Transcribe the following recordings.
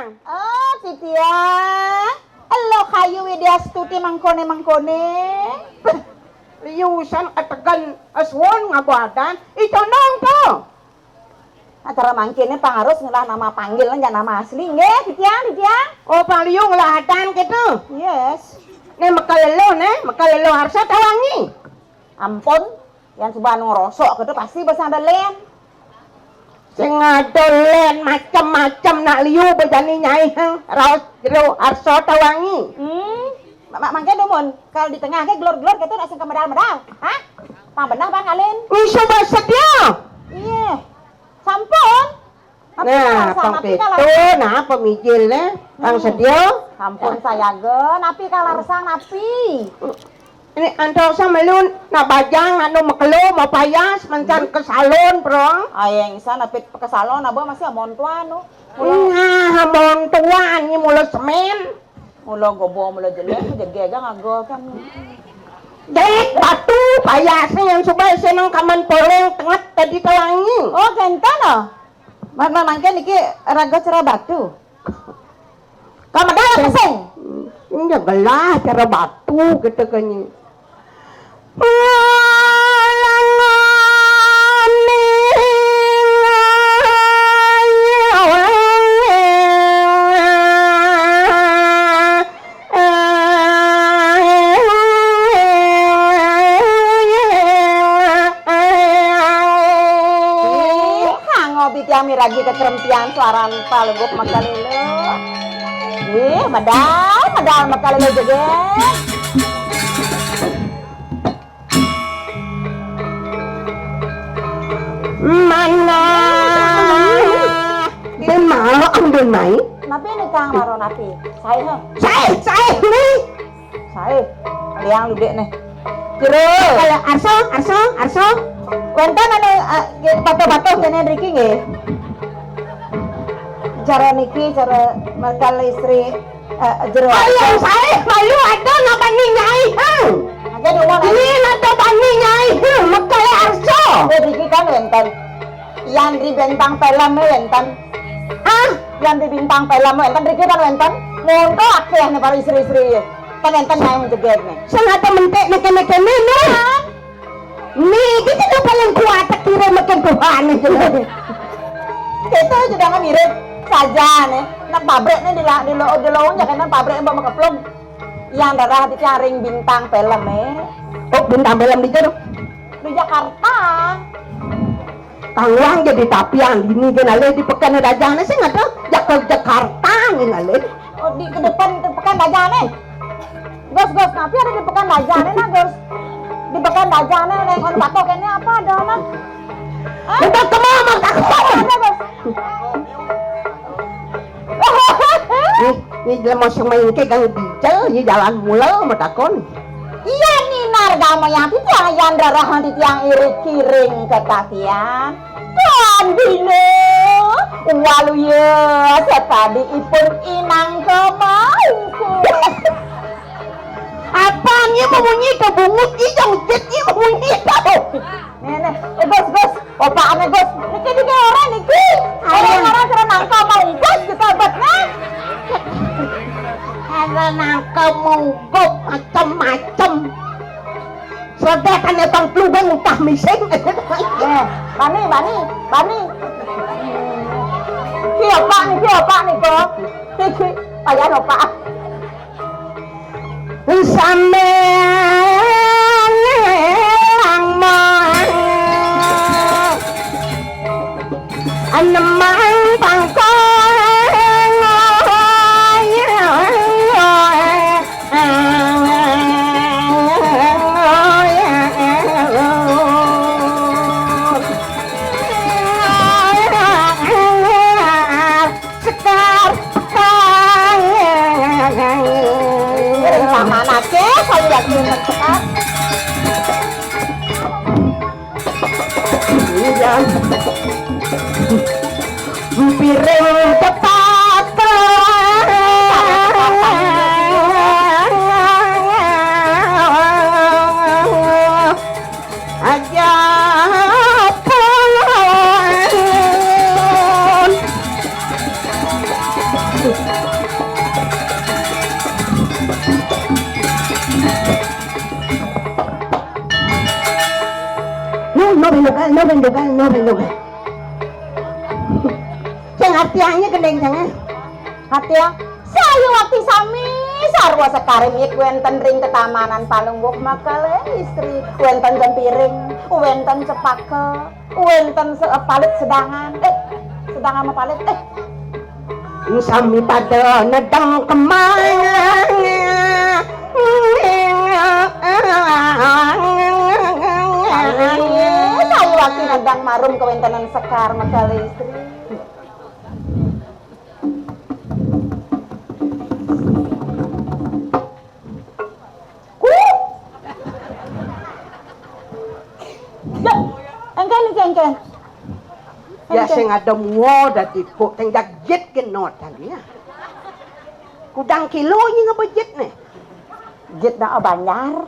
Tiang. Oh, si Tiang. Elo kayu Widya Stuti mangkone. Liusan ategan aswon ngabadan. Ito nong to. Acara mangkene pangarus ngulah nama panggil jangan nama asli nggih, si Tiang. Oh, paliung lahatan gitu. Yes. Nih makalelo harsa tawangi. Ampun, yang coba ngerosok gitu pasti bahasa len. Sing ngadolen macam-macam nak liu bejani nyai raos jero harsa tawangi. Mangke dumun kalau di tengah ke glor-glor gitu nak sing medal-medal. Hah? Pang benar Bang Alin? Iso basedia. Iya. Sampun. Nah, pang itu, nah pemijilnya, pang sedia. Sampun saya ge, napi kalaresang napi. Ini anto sa melun na bajang anu makelo mapayas mancan ke salon bro. Ayang isa napit ke salon aba masih amon tuan no. Nah, amon tuan ni mula semen. Mula gobo mula jelek jegega ngago kan. Dek batu payasnya yang subay senang kaman poleng tengah tadi tawangi. Oh, genten oh. Mana mangke niki raga cerah batu. Kamedal keseng. Ini gelah cara batu gitu kan. Miragi kecerempian suaran paleguk makalilo. Medal makalilo jeget. Mana? Dia malu ambil mai. Napi ini kang maro napi. Saya nih. Saya liang ludek nih. Jero. Kalau arso. Wenten anu batu-batu kene mriki nggih. Cara niki cara makal istri jero. Ayo saya malu ada ngabani nyai. Aga rumah ini ada bani nyai. Makal arso. Mriki kan wenten. Yang di bintang film wenten. Yang di bintang film wenten mriki kan wenten. Ngonto akeh nih para istri-istri. Kan wenten yang menjeget nih. Sengaja mentek kene nih. Nih, kita tuh paling kuat kira makin Tuhan itu. Kita juga nggak mirip saja nih. Nak pabrik nih di lowong ya kan pabrik mbak makaplong. Yang darah di caring bintang film Oh, bintang film di mana? Di Jakarta. Tangguang jadi tapian ini kan ale di pekan dajane sih nggak tahu Jakarta nih ale. Oh, di ke depan pekan dajane. Gos tapi ada di pekan dajane nah gos. Di pekan dajane nih on patok ini apa ada nah? Kita kemana ada gos. Ini jalan mau semain ke gang bijal, ini jalan mula matakon. Iya nih nargama yang itu yang darah nanti yang irit kiring ke katian. Tuan Dino, walu ya setadi ipun inang kemauku. Apanya memunyi kebungut ijong jetnya memunyi kau. Nenek, gos, opaannya gos. Niki juga orang niki. Orang cara nangka mau gos kita obatnya. Karena nangka mungguk macam-macam. Sedekan ebang plubeng utah mising. Bani. Ki opak nih kok. Ki payah opak. Anemang piring cepat aja pulang No bendugal. Sing hatiannya gendeng jangan. Hati ya, saya waktu sami sarwa sekarang ya wenten ring ketamanan palungguk makale istri wenten jempiring wenten cepake wenten palit sedangan palit Sami pada nedang kemang. Saya waktu nedang marum kewentenan sekar makale istri. Engken. Ya sing ada muo dadi kok teng jet genot tadi ya. Kudang kilo nya ngebejet nih. Jet dah banyak.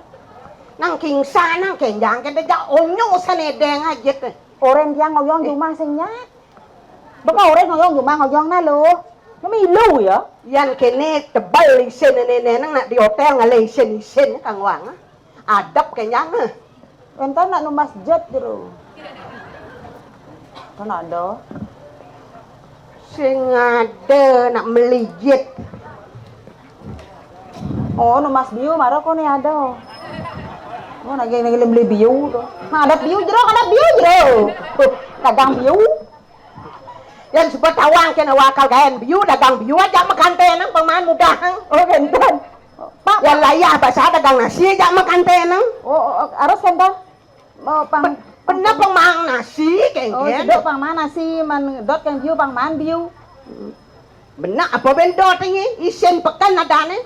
Nang kingsa nang kenjang ke daga onyo sanedeng ajet. Oren yang ngoyong rumah sing nyak. Baka oren ngoyong rumah ngoyong na lo. Milu ya. Yan kene tebal isen nene nang nak di hotel ngale isen kang wang. Adap kenjang. Entar nak nu masjid jero. Kan ada. Sing ada nak melijit. Oh, nu mas biu maro ko ni ada. Oh, nagi beli biu tu. Nah, ada biu jero. Dagang biu. Yan sebut tawang kena wakal gaen biu dagang biu aja makan teh nang pemain mudah. Oh, genten. Pak, Yan layah bahasa dagang nasi aja makan teh nang. Oh, aros genten. Mau pang Pernah pemang nasi kayak oh, gitu. dok pang mana sih man dot kan biu pang man biu. Benak apa bendo ini isen pekan ada nih.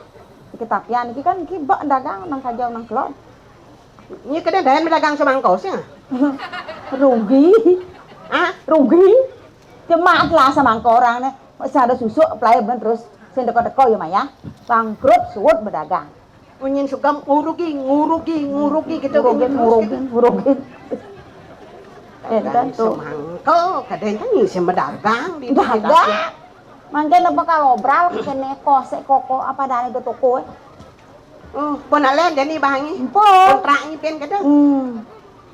Ketapian iki kan iki bak dagang nang kajau nang kelot. Ini kena dayan berdagang semangkau sih. Rugi. Ah, Rugi. Cemaat lah semangkau orang nih. Masih ada susu apply ben terus sing deko-deko ya Maya. Bangkrut suwut berdagang. Unyin sugam ngurugi gitu. Ngurugi. Dan tuh semangkau kadang kan ngisi berdagang di dagang. Mangke apa kalau obral kene kosek koko apa dane do toko. Ponalen jadi bahangi. Empon. Kontraknya pen gitu.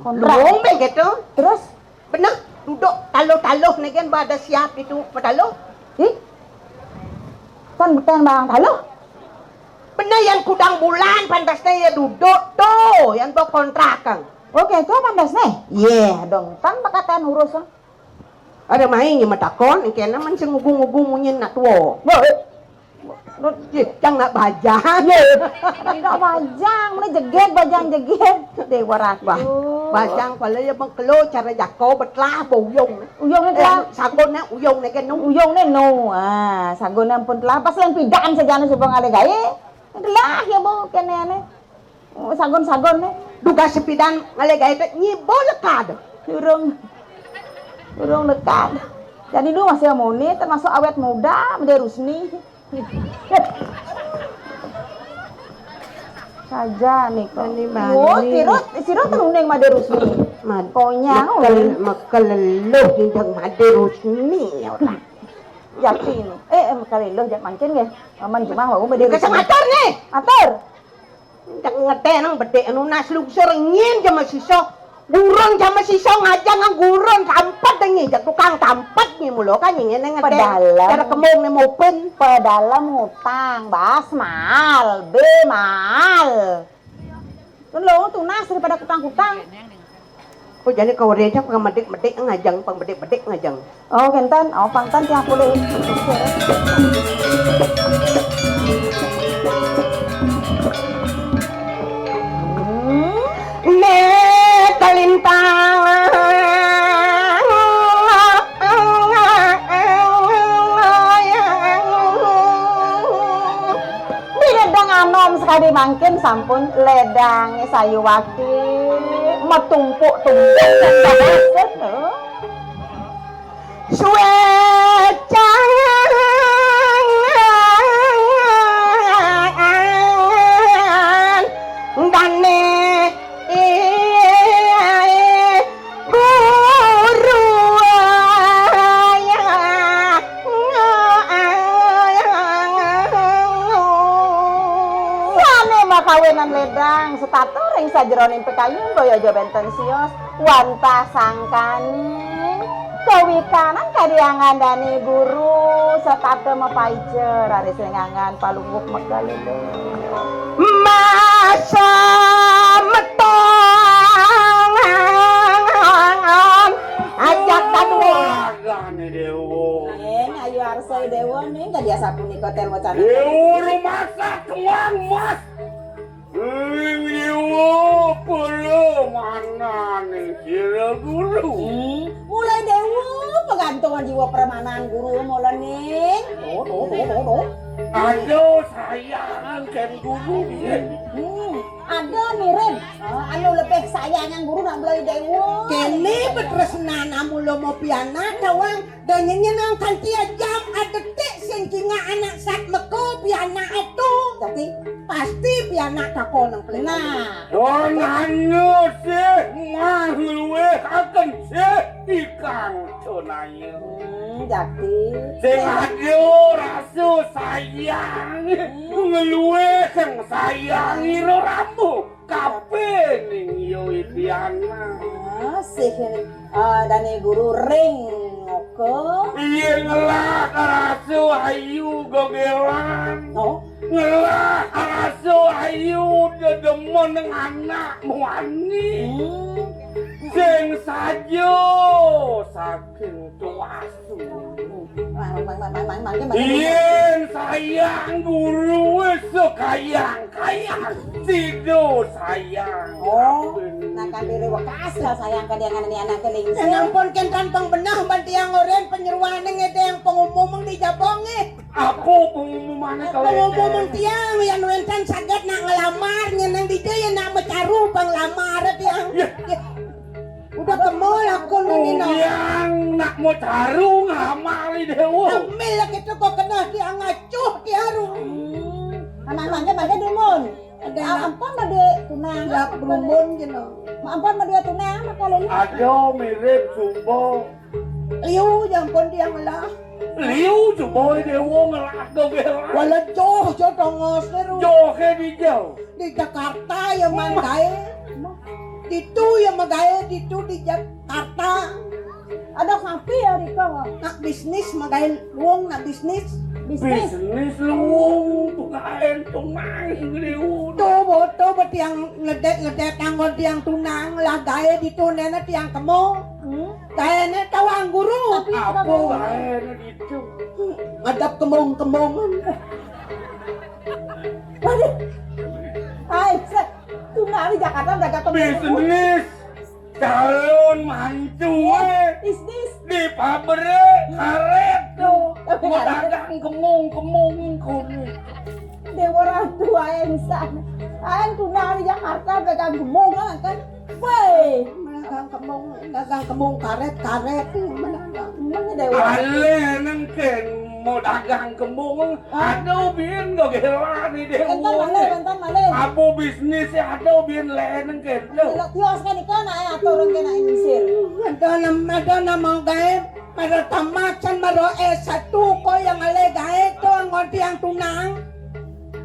Kontrak. Dong pen gitu. Terus Bener duduk taluh nih kan pada siap itu petaluh. ih. Kan bukan barang taluh. Bener yang kudang bulan pantasnya ya duduk tuh yang tuh kontrakan. Oke, itu pandas nih. Iya dong, kan pakatan urus. Ada main yang matakon, kena man sengugung-ugung munyin nak tuwo. Yang nak bajang. Tidak bajang, mana jeget bajang jeget. Dewa ratu. Bajang kalau ya bang kelo cara jako betlah uyung. Uyung ni telah. Sagon na uyung ni kan Uyung ni no. Sagon na pun telah. Pas lang pidaan saja na subang ada gaya. Telah ya bo kene ni. Sagon ni. Duga sepidan ngalegay itu nyibo lekad. Urung dekat. Jadi dulu masih muni termasuk awet muda, menjadi Rusni. Saja nih kok. Oh, sirot terundeng Made Rusni. Konya makaleluh hindang Made Rusni ya orang. Yakin. Makaleluh jak mancin ge. Aman cuma mau Made Rusni. Kesamator nih. Atur. Tak ngete nang bedek anu nas lugsor ngin jama siso. Gurun jama siso ngajang ang gurun tampat dengi jak tukang tampat ni mulo kan ngene ngete. Cara kemong ni mopen Pedalam hutang, bas mal, mal. Kan lo tunas daripada kutang-kutang. Oh jadi kau reja pang medek ngajang pang bedek ngajang. Oh kenten, pangtan tiap boleh. Ne kalintang Biledang anom sekali mangkin sampun ledang sayu waktu metumpuk-tumpuk dan bahaset suwe jangan dane guru kawinan ledang setato ring sajroning pekayun boyojo benten sios wanta sangkani kawikanan kadiangan dani guru setato mapaijer ari sengangan palunguk megalilo masa metong ajak Agane dewo. ayo arsai dewa nih gak biasa punika tel wacana Dewo rumah tuan mas. Dewo perlu mana nih kira guru. mulai dewa pegantungan jiwa permanan guru mulai nih Aduh sayang kan guru ya. ada mirip anu lebih sayangan guru nak mulai dewa kene betresnan amulo mo piana kawang dan nyenang kantia jam adetik singkinga anak sak meko piana itu jadi pasti piana kako nang plena Donanyo sih mahluwe akan sih ikan tunayo. jadi Sing ado rasa sayang ngeluwe kang sayang iro ramu kabeh ning yo Ipiana. sih dani guru ring oke Iya ngelah rasa ayu gogelan. oh Ngelah rasa ayu dedemen nang anak wani. Sing sajo saking tuasu. Yen sayang guru sekayang-kayang sido sayang. oh nakan diri wakas lah sayang kadiangan ini anak keling Ampun ken kantong benah bantiang oren penyeruan ngede yang pengumumang di jabonge Apa pengumumannya kalau pengumumang tiang yang nuentan saged nak ngelamar nyenang di dia nak mecaru penglamar tiang udah kemol aku nini yang nak mau taruh ngamali dewa. ambil gitu kok kena tiang ngacuh tiaru Mangga demun. Ada Ampun made tunang. ya berumun gitu Ampun made tunang makale li. Ada mirip jumbo. liu yang pun tiang lah Liu jumbo dewa ngelak gogelan. wala joh jodoh seru Joke di jauh. di Jakarta yang manggae itu yang magae itu di Jakarta Ada sapi ya Rika. nak bisnis magae luang nak bisnis Bisnis. Bisnis luung tukain tunang liu. tuh boto tiang ngedet anggon tiang tunang lah gae di tunena tiang kemo gaene tawang guru Apa gaen itu? ngadap kemong-kemongan Waduh. Hai, tunang di Jakarta dagang Bisnis calon mantu Bisnis. di pabrik karet tuh mau dagang kemung kuning. Dewa ratu aing san. Aing tunang di Jakarta dagang gemong kan. Woi, dagang kemong karet mana dewa. Ale nengken mau dagang kemung ada bin gogelan di Bentar dewa. male. Apa bisnis ada bin le nengken tuh. Kalau kios kan ikan ay aturun kena imisir. ada nama gae pada tamacan maro S1 ko yang ale gae to anggon tiang tunang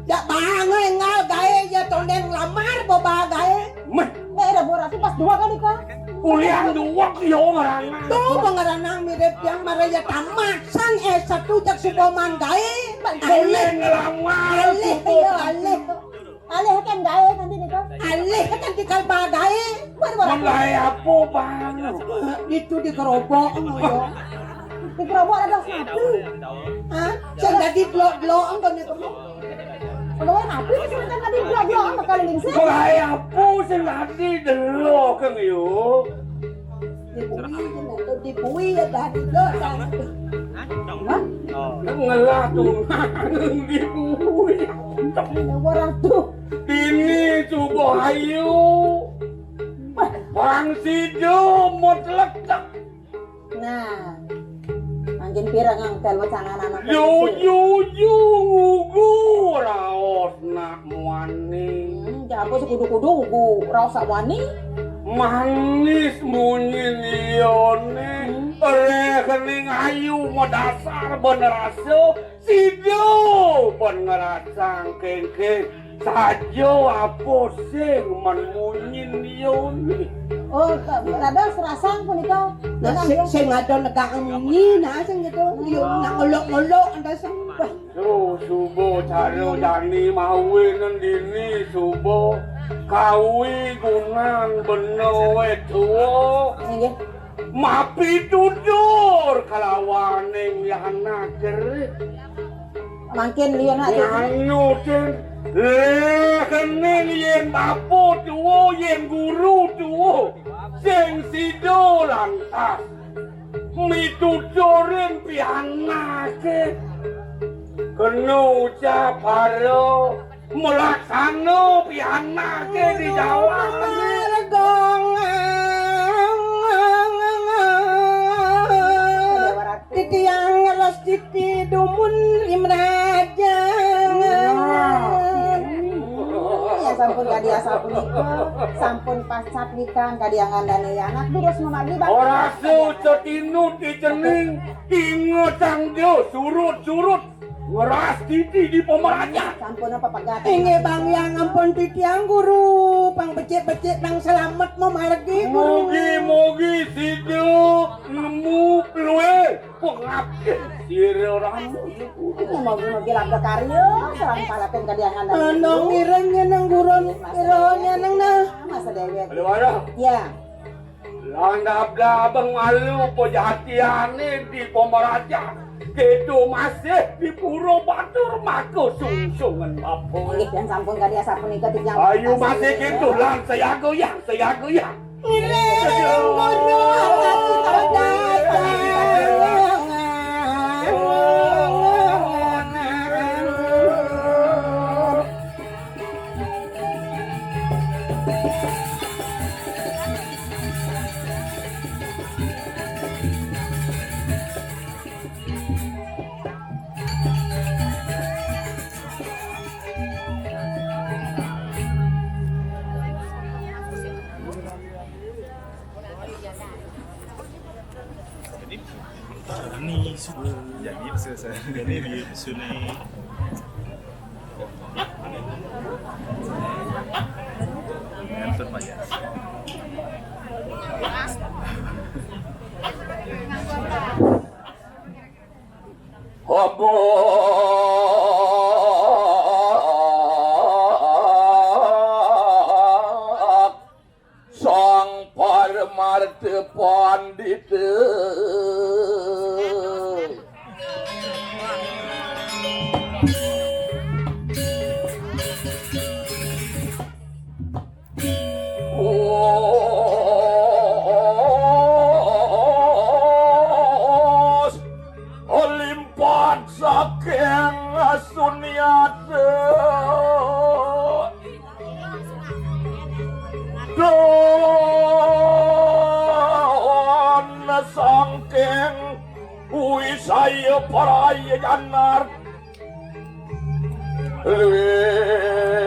ya bangoy ngal gae ya tonden lamar boba gae Meh Daerah Boratu pas 2 kali kan. kuliah dua yo ngarana. tuh pengeranang mirip yang maraya tamacan S1 jak suboman gae Ale ngelamar alih subuh. ya alih Alih kan gaya nanti nih kan. alih kan di kalba gae Mulai apa bang? itu digerobok yo Di Kerobok ada sapi. ah sing dadi blok-blok anggon itu Pegawai napi sih kan tadi blok-blok bakal lingsir. Mulai apa sih tadi dulu kan yo? dibui ya dari lo Ngelah tuh di bui. Boratu. Ini coba ayo. Bang Sido mutlak. Nah. Angin pirang ang telmo sangan anak. Yo ngugu raos nak muani. Japo sekudu-kudu ugu raos wani. Manis munyi lione. Rekening ayu mau dasar bener aso. Sido bener asang kengkeng. sajo apa sing menmunyin yoni. Oh, rada serasang punika. Nah, sing ada negak munyi nah sing gitu. Yo nak ngolok-ngolok anda sembah. So subo caro jani mawe nendini subo kawi gunan beno wetuo. Nggih. Mapi tudur kalawaning yana kerit. Mangkin liyan aja. Nganu ten kening yen bapo tuwo yen guru tuwo sing sido lantas mituturin pianake kena ucap haro melaksana pianake di Jawa Titiang ras titi dumun imraja. Ya sampun kadiasa punika, sampun pas caplikan kadiangan dani anak terus memagi bang. ora setinut dicening ingo cangjo surut-surut ngeras titi di Pomeraja. Sampun apa pegat. Inge bang yang ampun titiang guru, pang becek-becek nang selamat memargi guru. Mugi-mugi sido nemu luwe pengabdi sira ramu Ya mogi-mogi labda karyo, serang palaten kadiangan dani. Anong irengnya nang guron, ironya nang nah. Masa dewek. Halo ada Ya. landap-dabang malu pejatiane di Pomeraja. Gitu masih di Puro Batur mako sungsungan apa. Nggih dan sampun kadiasa punika titiang. Ayo masih gitu lan saya goyang. Ireng guru hati terdatang. Ni jadi selesai. Jadi di sini Anton Maya. Hobo sang parmarte pandit Olimpat saking sunyate Don saking wisaya paraya janar Luwe